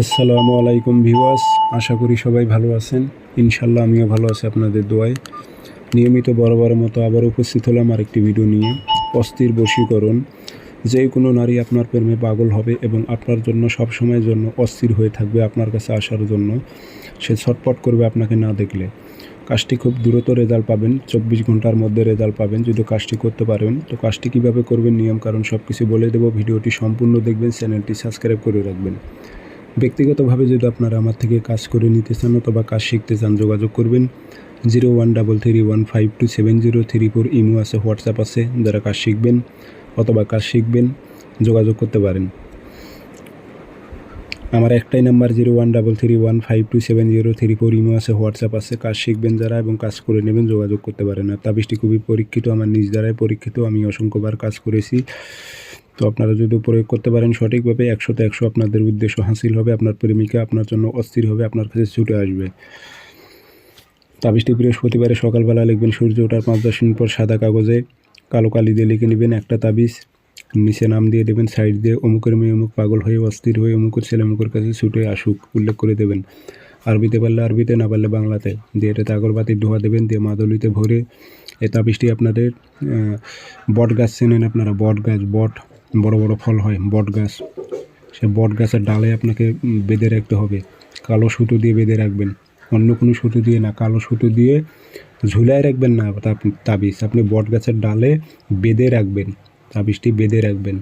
আসসালামু আলাইকুম ভিউয়ার্স, আশা করি সবাই ভালো আছেন। ইনশাল্লাহ আমিও ভালো আছি আপনাদের দোয়ায়। নিয়মিত বরাবরের মতো আবার উপস্থিত হলাম আরেকটি ভিডিও নিয়ে। অস্থির বশীকরণ। যে কোনো নারী আপনার প্রেমে পাগল হবে এবং আপনার জন্য সবসময়ের জন্য অস্থির হয়ে থাকবে আপনার কাছে আসার জন্য। সে ছটফট করবে আপনাকে না দেখলে। কাজটি খুব দ্রুত রেজাল্ট পাবেন, 24 ঘন্টার মধ্যে রেজাল্ট পাবেন যদি কাজটি করতে পারেন। তো কাজটি কীভাবে করবেন, নিয়ম কারণ সব কিছু বলে দেবো। ভিডিওটি সম্পূর্ণ দেখবেন, চ্যানেলটি সাবস্ক্রাইব করে রাখবেন। ব্যক্তিগতভাবে যদি আপনারা আমার থেকে কাজ করে নিতে চান অথবা কাজ শিখতে চান, যোগাযোগ করবেন 0133152703 ইমো আছে, হোয়াটসঅ্যাপ আছে। যারা কাজ শিখবেন অথবা কাজ শিখবেন যোগাযোগ করতে পারেন। আমার একটাই নাম্বার 0133152703 ইমো আছে, হোয়াটসঅ্যাপ আছে। কাজ শিখবেন যারা এবং কাজ করে নেবেন যোগাযোগ করতে পারেন। আর তাবিজটি খুবই পরীক্ষিত, আমার নিজ দ্বারাই পরীক্ষিত, আমি অসংখ্যবার কাজ করেছি। তো আপনারা যদি প্রয়োগ করতে পারেন সঠিকভাবে 100তে 100 আপনাদের উদ্দেশ্য হাসিল হবে। আপনার প্রেমিকা আপনার জন্য অস্থির হবে, আপনার কাছে ছুটে আসবে। তাবিজটি বৃহস্পতিবারে সকালবেলা লিখবেন, সূর্য ওঠার 5-10 মিনিট পর সাদা কাগজে কালো কালি দিয়ে লিখে নেবেন একটা তাবিজ। নিচে নাম দিয়ে দেবেন, সাইড দিয়ে অমুকের মেয়ে অমুক পাগল হয়ে অস্থির হয়ে অমুকের ছেলে অমুকের কাছে ছুটে আসুক উল্লেখ করে দেবেন। আরবিতে পারলে আরবিতে, না পারলে বাংলাতে দিয়ে এটাতে আগরবাতির ধোঁয়া দেবেন, দিয়ে মাদলিতে ভরে এই তাবিজটি আপনাদের বট গাছ চেনেন আপনারা, বট গাছ, বট বড় বড় ফল হয় বট গাছ, সে বট গাছের ডালে আপনাকে বেঁধে রাখতে হবে। কালো সুতো দিয়ে বেঁধে রাখবেন, অন্য কোনো সুতো দিয়ে না, কালো সুতো দিয়ে ঝুলায় রাখবেন না তাবিজ, আপনি বট গাছের ডালে বেঁধে রাখবেন। তাবিজটি বেঁধে রাখবেন,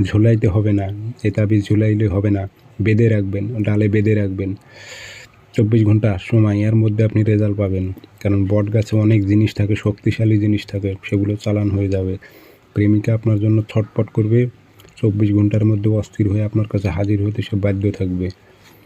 ঝুলাইতে হবে না। এই তাবিজ ঝুলাইলে হবে না, বেঁধে রাখবেন, ডালে বেঁধে রাখবেন। 24 ঘন্টা সময়, এর মধ্যে আপনি রেজাল্ট পাবেন। কারণ বট গাছে অনেক জিনিস থাকে, শক্তিশালী জিনিস থাকে, সেগুলো চালান হয়ে যাবে। প্রেমিকা আপনার জন্য ছটফট করবে, 24 ঘন্টার মধ্যে অস্থির হয়ে আপনার কাছে হাজির হতে সে বাধ্য থাকবে।